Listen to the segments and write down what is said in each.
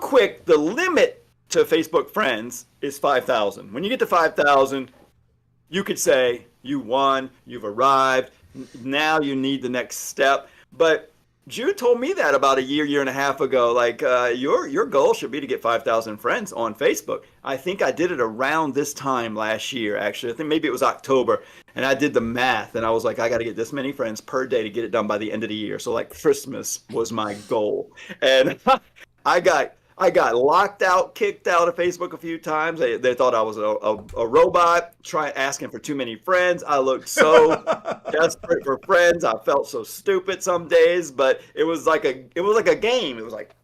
quick, the limit to Facebook friends is 5,000. When you get to 5,000, you could say you won, you've arrived. Now you need the next step. But Jude told me that about a year and a half ago. Like your goal should be to get 5,000 friends on Facebook. I think I did it around this time last year. Actually, I think maybe it was October, and I did the math, and I was like, I got to get this many friends per day to get it done by the end of the year. So like Christmas was my goal, and I got locked out, kicked out of Facebook a few times. They thought I was a robot, asking for too many friends. I looked so desperate for friends. I felt so stupid some days, but it was like a game. It was like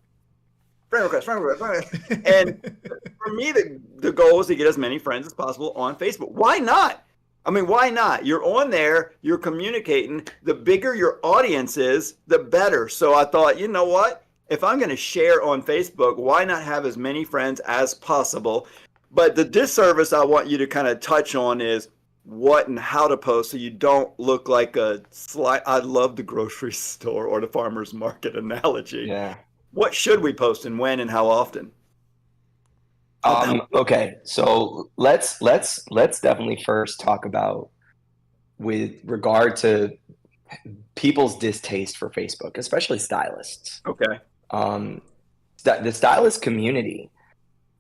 friend request, friend request, friend request. And for me, the goal is to get as many friends as possible on Facebook. Why not? I mean, why not? You're on there, you're communicating. The bigger your audience is, the better. So I thought, you know what? If I'm going to share on Facebook, why not have as many friends as possible? But the disservice I want you to kind of touch on is what and how to post so you don't look like a slide. I love the grocery store or the farmer's market analogy. Yeah. What should we post and when and how often? Okay, so let's definitely first talk about with regard to people's distaste for Facebook, especially stylists. Okay. The stylist community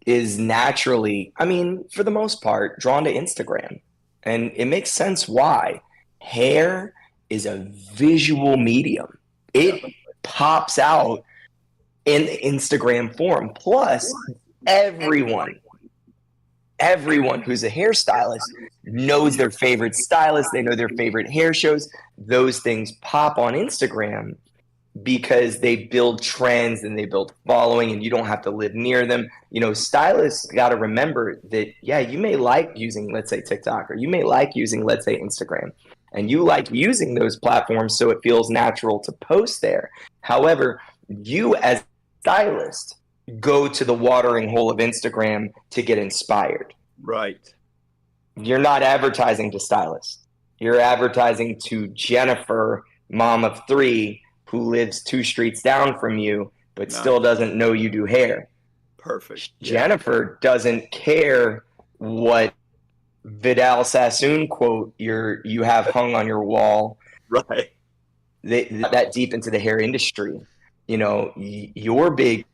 is naturally, I mean, for the most part, drawn to Instagram. And it makes sense why. Hair is a visual medium. It pops out in the Instagram form. Plus, everyone who's a hairstylist knows their favorite stylist. They know their favorite hair shows. Those things pop on Instagram because they build trends and they build following, and you don't have to live near them. You know, stylists got to remember that, yeah, you may like using, let's say, TikTok, or you may like using, let's say, Instagram, and you like using those platforms so it feels natural to post there. However, you as a stylist go to the watering hole of Instagram to get inspired. Right. You're not advertising to stylists. You're advertising to Jennifer, mom of 3, who lives 2 streets down from you, but still doesn't know you do hair. Perfect. Jennifer doesn't care what Vidal Sassoon quote you have hung on your wall. Right. That deep into the hair industry. You know, your big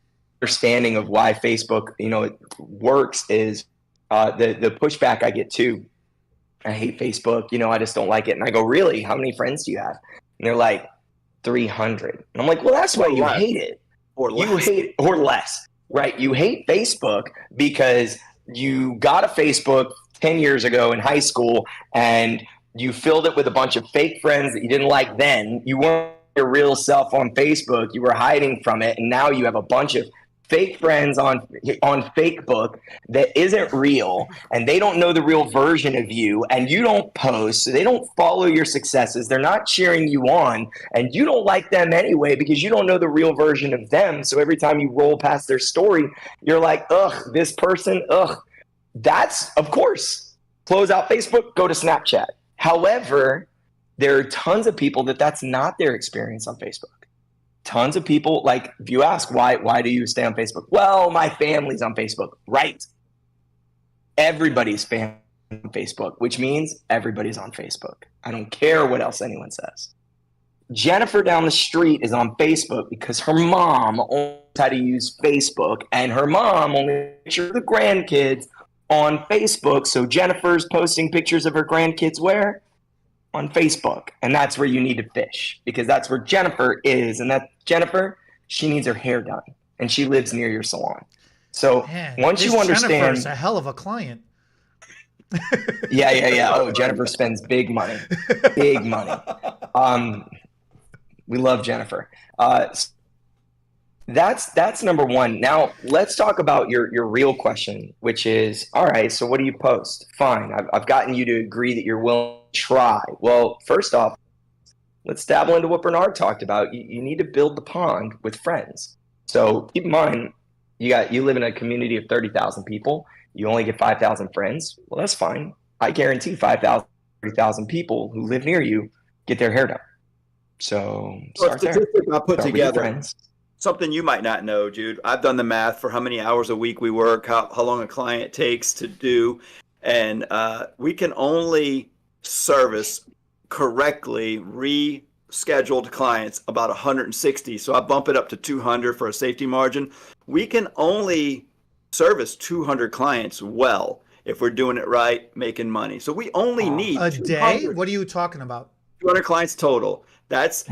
understanding of why Facebook, you know, it works is the pushback I get too. I hate Facebook, you know, I just don't like it. And I go, really? How many friends do you have? And they're like, 300. And I'm like, well, that's why you hate it. Or less. You hate, or less, right? You hate Facebook because you got a Facebook 10 years ago in high school and you filled it with a bunch of fake friends that you didn't like then. You weren't your real self on Facebook. You were hiding from it. And now you have a bunch of fake friends on Facebook that isn't real, and they don't know the real version of you, and you don't post, so they don't follow your successes, they're not cheering you on, and you don't like them anyway because you don't know the real version of them. So every time you roll past their story, you're like, ugh, this person, ugh. That's, of course, close out Facebook, go to Snapchat. However, there are tons of people that's not their experience on Facebook. Tons of people, like, if you ask, why do you stay on Facebook? Well, my family's on Facebook. Right. Everybody's family on Facebook, which means everybody's on Facebook. I don't care what else anyone says. Jennifer down the street is on Facebook because her mom only knows how to use Facebook, and her mom only pictures the grandkids on Facebook. So Jennifer's posting pictures of her grandkids where? On Facebook. And that's where you need to fish, because that's where Jennifer is. And that Jennifer, she needs her hair done, and she lives near your salon. So once you understand, Jennifer's a hell of a client. Yeah. Oh, Jennifer spends big money. We love Jennifer. That's number one. Now let's talk about your real question, which is, all right, so what do you post? Fine. I've gotten you to agree that you're willing to try. Well, first off, let's dabble into what Bernard talked about. You need to build the pond with friends. So keep in mind, you live in a community of 30,000 people. You only get 5,000 friends. Well, that's fine. I guarantee 5,000, 30,000 people who live near you get their hair done. So start there. I put together. something you might not know, Jude. I've done the math for how many hours a week we work, how long a client takes to do, and we can only service correctly rescheduled clients about 160. So I bump it up to 200 for a safety margin. We can only service 200 clients well if we're doing it right, making money. So we only need a day. What are you talking about? 200 clients total. That's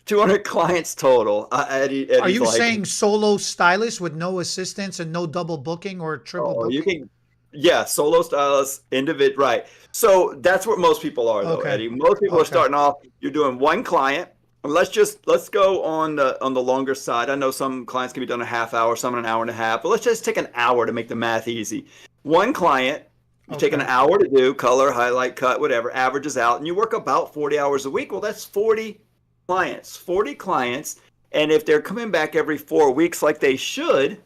200 clients total. Eddie's Are you like, saying solo stylist with no assistants and no double booking or triple booking? you can, yeah, solo stylist, individual, right. So that's what most people are, though, Okay. Eddie. Most people are Okay. starting off, you're doing one client. And let's go on the longer side. I know some clients can be done a half hour, some in an hour and a half, but let's just take an hour to make the math easy. One client, you take an hour to do, color, highlight, cut, whatever, averages out, and you work about 40 hours a week. Well, that's 40 clients. And if they're coming back every 4 weeks like they should,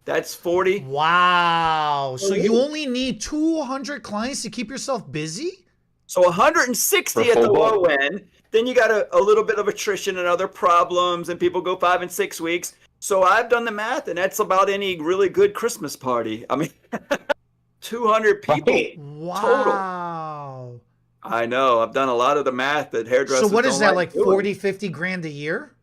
that's 40. Wow. So you only need 200 clients to keep yourself busy? So 160 at the low end. Then you got a little bit of attrition and other problems, and people go 5 and 6 weeks. So I've done the math, and that's about any really good Christmas party. I mean, 200 people total. Wow. I know. I've done a lot of the math that hairdressers So what is don't that, like doing. 40, 50 grand a year?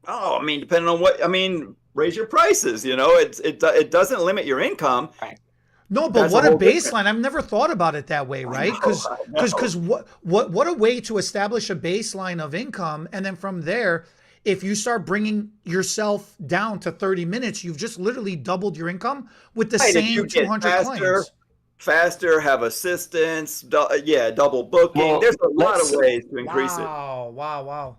Oh, I mean, depending on what, I mean, raise your prices, you know, it doesn't limit your income. Right. No, but That's what a a whole baseline. different- I've never thought about it that way, right? Because what a way to establish a baseline of income. And then from there, if you start bringing yourself down to 30 minutes, you've just literally doubled your income with the Right, if same you get 200 clients. faster, have assistants, double booking. Well, There's a lot of let's- ways to increase it. Wow.